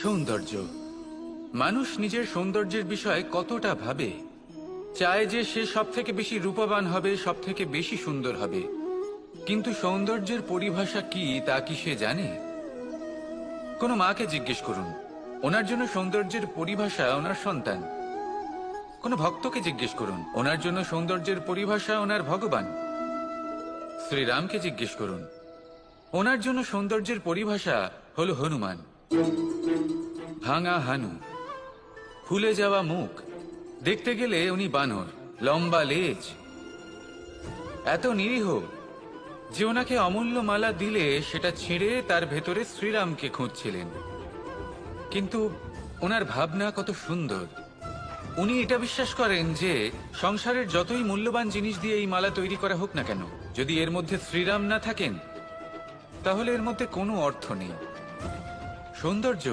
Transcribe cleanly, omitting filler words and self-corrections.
সৌন্দর্য। মানুষ নিজের সৌন্দর্যের বিষয়ে কতটা ভাবে, চায় যে সে সব থেকে বেশি রূপবান হবে, সব থেকে বেশি সুন্দর হবে। কিন্তু সৌন্দর্যের পরিভাষা কি তা কি সে জানে? কোনো মাকে জিজ্ঞেস করুন, ওনার জন্য সৌন্দর্যের পরিভাষা ওনার সন্তান। কোনো ভক্তকে জিজ্ঞেস করুন, ওনার জন্য সৌন্দর্যের পরিভাষা ওনার ভগবান। শ্রীরামকে জিজ্ঞেস করুন, ওনার জন্য সৌন্দর্যের পরিভাষা হলো হনুমান। ভাঙা হানু, ফুলে যাওয়া মুখ, দেখতে গেলে উনি বানর, লম্বা লেজ, এত নিরীহ যে ওনাকে অমূল্য মালা দিলে সেটা ছিঁড়ে তার ভেতরে শ্রীরামকে খুঁজছিলেন। কিন্তু ওনার ভাবনা কত সুন্দর। উনি এটা বিশ্বাস করেন যে সংসারের যতই মূল্যবান জিনিস দিয়ে এই মালা তৈরি করা হোক না কেন, যদি এর মধ্যে শ্রীরাম না থাকেন তাহলে এর মধ্যে কোনো অর্থ নেই। সৌন্দর্য